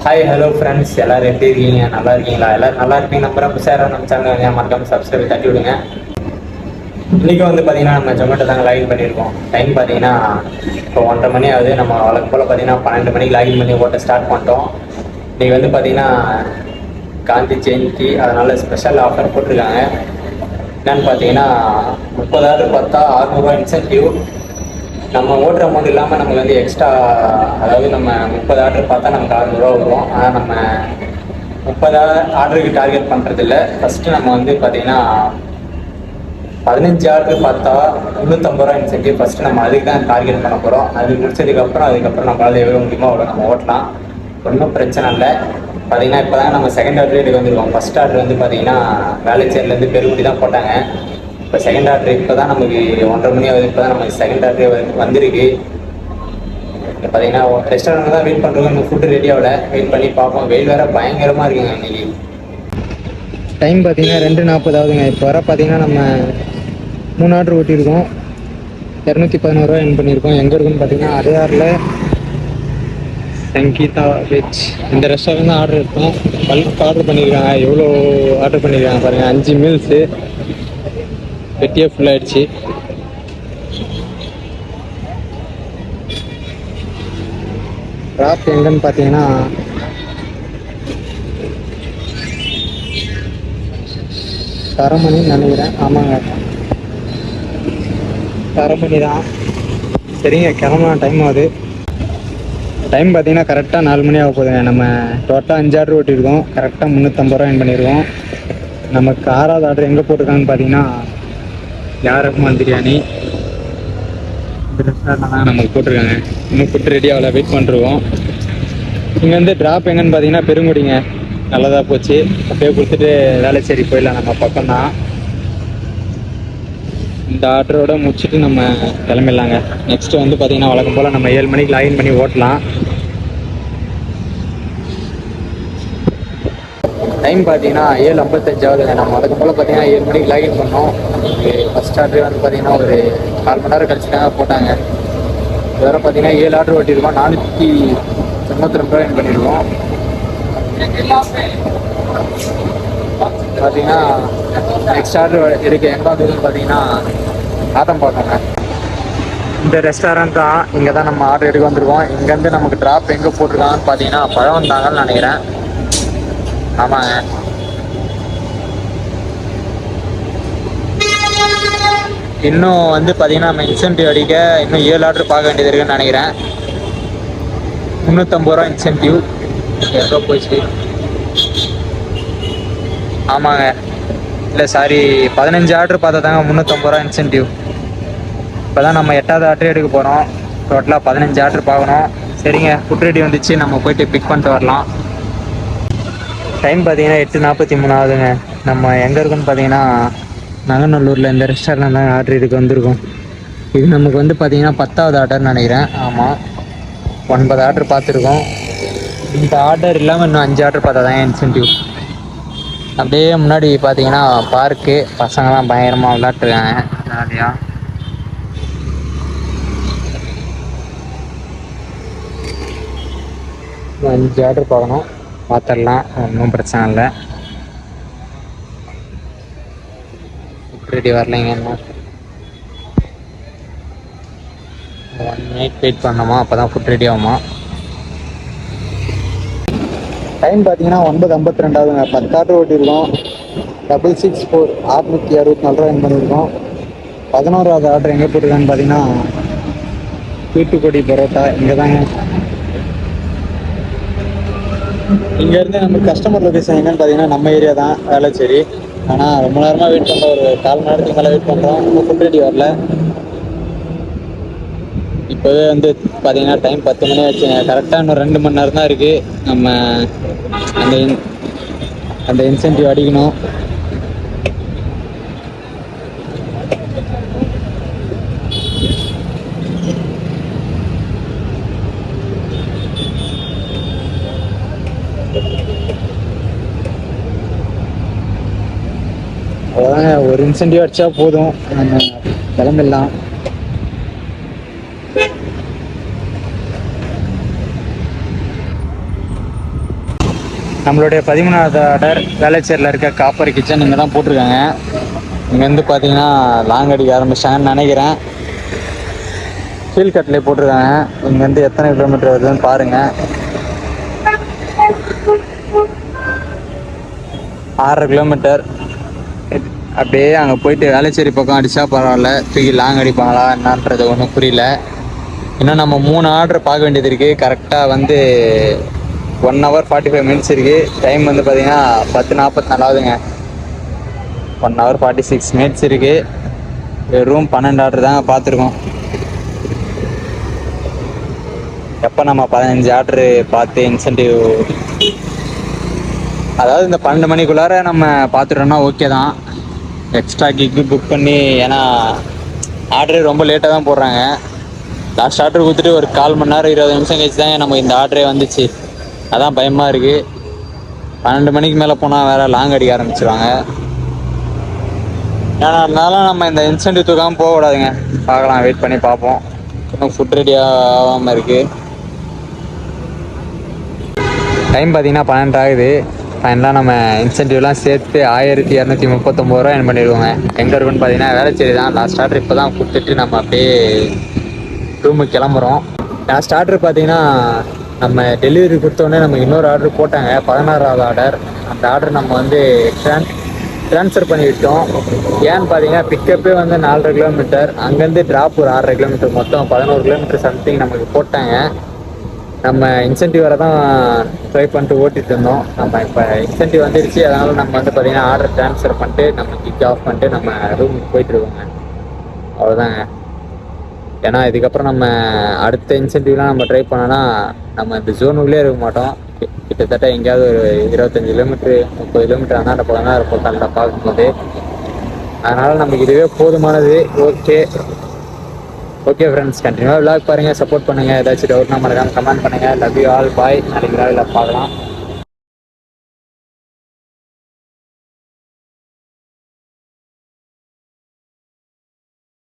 Hi hello friends, எல்லோரும் எப்படி இருக்கீங்க? நல்லா இருக்கீங்களா? எல்லோரும் நல்லா இருக்கீங்க நம்புறேன். புதுசாக நம்ம சேனல் மறக்காமல் சப்ஸ்கிரைப் தட்டி விடுங்க. இன்றைக்கி வந்து பார்த்திங்கன்னா நம்ம ஜொமேட்டோ தாங்க லாகின் பண்ணியிருக்கோம். டைம் பார்த்தீங்கன்னா இப்போ 1:30 மணி ஆகுது. நம்ம வழக்கு போல் பார்த்தீங்கன்னா 12 மணிக்கு லாகின் பண்ணி ஓட்ட ஸ்டார்ட் பண்ணிட்டோம். இன்றைக்கி வந்து பார்த்திங்கன்னா காந்தி ஜெயந்தி, அதனால் ஸ்பெஷல் ஆஃபர் போட்டிருக்காங்க. என்னென்னு பார்த்தீங்கன்னா 30 ஆர்டர் பார்த்தா 600 இன்சென்டிவ். நம்ம ஓட்டுற அமௌண்ட் இல்லாமல் நமக்கு வந்து எக்ஸ்ட்ரா, அதாவது நம்ம 30 ஆர்டர் பார்த்தா நமக்கு 600 வரும். ஆனால் நம்ம 30 ஆர்டருக்கு டார்கெட் பண்ணுறதில்ல. ஃபஸ்ட்டு நம்ம வந்து பார்த்திங்கன்னா 15 ஆர்டர் பார்த்தா 350 இன்சென்டிவ். ஃபஸ்ட்டு நம்ம அதுக்கு தான் டார்கெட் பண்ண போகிறோம். அது அதுக்கப்புறம் நம்மளால் எவ்வளோ முடியுமோ அவ்வளோ நம்ம ஓட்டலாம். ஒன்றும் பிரச்சனை இல்லை. பார்த்திங்கன்னா இப்போ தான் நம்ம செகண்ட் ஆர்டர் எடுக்க வந்துருக்கோம். ஃபஸ்ட் ஆர்டர் வந்து பார்த்திங்கன்னா வேலைச்சேரிலேருந்து பெருங்குடி தான் போட்டாங்க. இப்போ செகண்ட் ஆர்டர் இப்போ தான் நமக்கு 1:30 மணி ஆகுது. இப்போ தான் நமக்கு செகண்ட் ஆர்டர் வந்திருக்கு. இப்போ பார்த்தீங்கன்னா ரெஸ்டாரண்ட் தான் வெயிட் பண்ணுறோம். இன்னும் ஃபுட்டு ரெடி ஆகலை. வெயிட் பண்ணி பார்ப்போம். வெயில் வேறு பயங்கரமாக இருக்குங்க இன்றைக்கி. டைம் பார்த்தீங்கன்னா 2:40 ஆகுதுங்க. இப்போ வர பார்த்தீங்கன்னா நம்ம 3 ஆர்டர் ஓட்டியிருக்கோம். 211 ரூபா என் பண்ணியிருக்கோம். எங்கே இருக்குன்னு பார்த்தீங்கன்னா அடையாரில் சங்கீதா வெஜ் இந்த ரெஸ்டாரண்ட் தான் ஆர்டர் எடுத்தோம். பல்க் ஆர்டர் பண்ணியிருக்காங்க. எவ்வளோ ஆர்டர் பண்ணியிருக்காங்க பாருங்கள். 5 மீல்ஸு வெட்டியே ஃபுல்லாகிடுச்சு. ட்ராப் எங்கன்னு பார்த்தீங்கன்னா தரமணி நினைக்கிறேன். ஆமாங்க, தரமணி தான். சரிங்க, கிளம்பலாம். டைம் ஆகுது. டைம் பார்த்தீங்கன்னா கரெக்டாக 4 மணி ஆக போகுதுங்க. நம்ம டோட்டலாக 5 ஆர்டர் ஓட்டியிருக்கோம். கரெக்டாக 350 ரூபா பண்ணியிருக்கோம். நமக்கு 6வது ஆர்டர் எங்கே போட்டிருக்காங்கன்னு பார்த்தீங்கன்னா யாருக்குமான் பிரியாணி. இந்த ரெஸ்டாரண்ட் தான் நமக்கு போட்டிருக்காங்க. இன்னும் ஃபுட்டு ரெடி ஆகலை. வெயிட் பண்ணிருக்கோம். இங்கே வந்து ட்ராப் எங்கன்னு பார்த்தீங்கன்னா பெருங்குடிங்க. நல்லதாக போச்சு. அப்படியே கொடுத்துட்டு வேலைச்சேரி போயிடலாம். நம்ம பக்கம்தான். இந்த ஆர்டரோட முடிச்சுட்டு நம்ம கிளம்பிடலாங்க. நெக்ஸ்ட்டு வந்து பார்த்திங்கன்னா வழக்கம் போல் நம்ம 7 மணிக்கு லாகின் பண்ணி ஓட்டலாம். டைம் பார்த்தீங்கன்னா 7:55 ஆகுதுங்க. நம்ம வழக்கம் போல் பார்த்தீங்கன்னா 7 மணிக்கு லாகின் பண்ணோம். ஃபஸ்ட் ஆர்டர் வந்து பார்த்திங்கன்னா ஒரு 4 மணி நேரம் கழிச்சு தாங்க போட்டாங்க. இதுவரை பார்த்தீங்கன்னா 7 ஆர்டர் ஓட்டியிருக்கோம். 492 ரூபா என் பண்ணியிருக்கோம். பார்த்தீங்கன்னா நெக்ஸ்ட் ஆர்டர் எடுக்க எங்கே வந்துருக்குன்னு பார்த்தீங்கன்னா ஆதம்பாக்கங்க. இந்த ரெஸ்டாரண்ட் தான். இங்கே தான் நம்ம ஆர்டர் எடுக்க வந்துருக்கோம். இங்கேருந்து நமக்கு ட்ராப் எங்கே போட்டிருக்காங்கன்னு பார்த்தீங்கன்னா பழம் வந்தாங்கன்னு நினைக்கிறேன். ஆமாங்க, இன்னும் வந்து பார்த்தீங்கன்னா நம்ம இன்சென்டிவ் அடிக்க இன்னும் 7 ஆர்டர் பார்க்க வேண்டியது இருக்குன்னு நினைக்கிறேன். 350 ரூபா இன்சென்டிவ். எவ்வளோ போச்சு? ஆமாங்க, இல்லை சாரி, 15 ஆர்டர் பார்த்தா தாங்க 350 ரூபா இன்சென்டிவ். இப்போ தான் நம்ம 8வது ஆர்டர் எடுக்க போகிறோம். டோட்டலாக 15 ஆர்டர் பார்க்கணும். சரிங்க, ஃபுட் ரெடி வந்துச்சு. நம்ம போய்ட்டு பிக் பண்ணிட்டு வரலாம். டைம் பார்த்தீங்கன்னா 8:43 ஆகுதுங்க. நம்ம எங்கே இருக்குன்னு பார்த்தீங்கன்னா நங்கநல்லூரில் இந்த ரெஸ்டாரண்ட் தான் ஆர்டர் எடுக்க வந்திருக்கோம். இது நமக்கு வந்து பார்த்தீங்கன்னா 10வது ஆர்டர்னு நினைக்கிறேன். ஆமாம், 9 ஆர்டர் பார்த்துருக்கோம். இந்த ஆர்டர் இல்லாமல் இன்னும் 5 ஆர்டர் பார்த்தா தான் இன்சென்டிவ். அப்படியே முன்னாடி பார்த்தீங்கன்னா பார்க்கு, பசங்கள்லாம் பயங்கரமாக விளையாட்டுருக்காங்க ஜாலியாக. இன்னும் 5 ஆர்டர் பார்க்கணும். பார்த்துடலாம், ஒன்றும் பிரச்சனை இல்லை. ஃபுட் ரெடி வரலைங்க. இன்னும் 1 மினிட் வெயிட் பண்ணோமா, அப்போ தான் ஃபுட் ரெடி ஆகுமா. டைம் பார்த்தீங்கன்னா 9:52 ஆகுதுங்க. 10 ஆர்டர் ஓட்டியிருக்கோம். 664 664 ரூபா பண்ணியிருக்கோம். 11வது ஆர்டர் எங்கே போட்டிருக்கான்னு பார்த்தீங்கன்னா தூத்துக்குடி பரோட்டா. இங்கே தாங்க. இங்கேருந்து நம்ம கஸ்டமர் லொக்கேஷன் எங்கன்னு பார்த்தீங்கன்னா நம்ம ஏரியா தான், வேலைச்சேரி. ஆனால் ரொம்ப நேரமாக வெயிட் பண்ணுறோம். ஒரு 1/4 மணி நேரத்துக்கு மேலே வெயிட் பண்ணுறோம். இன்னும் ஃபுட் ரெடி வரல. இப்போவே வந்து பார்த்தீங்கன்னா டைம் 10 மணி ஆச்சுங்க. கரெக்டாக இன்னும் 2 மணி நேரம் தான் இருக்குது. நம்ம அந்த இன்சென்டிவ் அடிக்கணும். அவ்வளோதாங்க. ஒரு ஒரு இன்சென்டிவ் அடிச்சா போதும், நம்ம கிளம்பிடலாம். நம்மளுடைய 13வது ஆர்டர் வேளச்சேரியில் இருக்க காப்பர் கிச்சன் இங்கே தான் போட்டிருக்காங்க. இங்கேருந்து பார்த்தீங்கன்னா லாங் அடிக்க ஆரம்பிச்சிட்டாங்கன்னு நினைக்கிறேன். கீழ் கட்டிலே போட்டிருக்காங்க. இங்கேருந்து எத்தனை கிலோமீட்டர் வருதுன்னு பாருங்கள். 6.5 கிலோமீட்டர். அப்படியே அங்கே போயிட்டு வேளச்சேரி பக்கம் அடித்தா பரவாயில்ல, தூக்கி லாங் அடிப்பாங்களா என்னன்றது ஒன்றும் புரியல. இன்னும் நம்ம 3 ஆர்டர் பார்க்க வேண்டியது இருக்குது. கரெக்டாக வந்து 1 hour 45 minutes இருக்குது. டைம் வந்து பார்த்தீங்கன்னா 10:44 ஆகுதுங்க. 1 hour 46 minutes இருக்குது. ரூம் 12 ஆர்டர் தாங்க பார்த்துருக்கோம். எப்போ நம்ம 15 ஆர்டரு பார்த்து இன்சென்டிவ், அதாவது இந்த 12 மணிக்குள்ளார நம்ம பார்த்துட்டோம்னா ஓகே தான். எக்ஸ்ட்ரா கிக்கு புக் பண்ணி, ஏன்னா ஆர்டரே ரொம்ப லேட்டாக தான் போடுறாங்க. லாஸ்ட் ஆர்டர் கொடுத்துட்டு ஒரு 1/4 மணி நேரம் 20 நிமிஷம் கழிச்சு தாங்க நமக்கு இந்த ஆர்டரே வந்துச்சு. அதான் பயமாக இருக்குது. 12 மணிக்கு மேலே போனால் வேறு லாங் அடிக்க ஆரம்பிச்சிருவாங்க. ஏன்னா அதனால நம்ம இந்த இன்சென்டிவ் தூக்காமல் போகக்கூடாதுங்க. பார்க்கலாம், வெயிட் பண்ணி பார்ப்போம். இன்னும் ஃபுட் ரெடி ஆகாமல் இருக்குது. டைம் பார்த்தீங்கன்னா 12 ஆகுது. ஃபைனலாக நம்ம இன்சென்டிவ்லாம் சேர்த்து 1239 ரூபா என் பண்ணிடுவோங்க. எங்கே இருக்குன்னு பார்த்தீங்கன்னா வேளச்சேரி தான். லாஸ்ட் ஆர்டர் இப்போ தான் கொடுத்துட்டு நம்ம அப்படியே ரூமுக்கு கிளம்புறோம். லாஸ்ட் ஆர்டர் பார்த்தீங்கன்னா நம்ம டெலிவரி கொடுத்தோடனே நமக்கு இன்னொரு ஆர்டர் போட்டாங்க, 16வது ஆர்டர். அந்த ஆர்டர் நம்ம வந்து ட்ரான்ஸ்ஃபர் பண்ணிவிட்டோம். ஏன்னு பார்த்தீங்கன்னா பிக்கப்பே வந்து 4.5 கிலோமீட்டர், அங்கேருந்து ட்ராப் ஒரு 6.5 கிலோமீட்டர், மொத்தம் 11 கிலோமீட்டர் சம்திங் நமக்கு போட்டாங்க. நம்ம இன்சென்டிவ் வர தான் ட்ரை பண்ணிட்டு ஓட்டிகிட்டு இருந்தோம். நம்ம இப்போ இன்சென்டிவ் வந்துடுச்சு. அதனால் நம்ம வந்து பார்த்திங்கன்னா ஆர்டர் ட்ரான்ஸ்ஃபர் பண்ணிட்டு நம்ம கிக் ஆஃப் பண்ணிட்டு நம்ம ரூமுக்கு போயிட்டுருக்கோங்க. அவ்வளோதாங்க. ஏன்னா இதுக்கப்புறம் நம்ம அடுத்த இன்சென்டிவ்லாம் நம்ம ட்ரை பண்ணோன்னா நம்ம இந்த ஜோனுக்குள்ளே இருக்க மாட்டோம். கிட்டத்தட்ட எங்கேயாவது ஒரு 25 கிலோமீட்ரு 30 கிலோமீட்டர் அந்தாண்ட போகலாம் தான் இருப்போம் கரெக்டாக பார்க்கும்போது. அதனால் நமக்கு இதுவே போதுமானது. ஓகே ஃப்ரெண்ட்ஸ், கண்டினியூவாக விளாக் பாருங்கள், சப்போர்ட் பண்ணுங்கள். ஏதாச்சும் டவுட்னா மறக்காமல் கமெண்ட் பண்ணுங்கள். லவ் யூ ஆல், பாய். நாளைக்கு விளாகில் பார்க்கலாம்.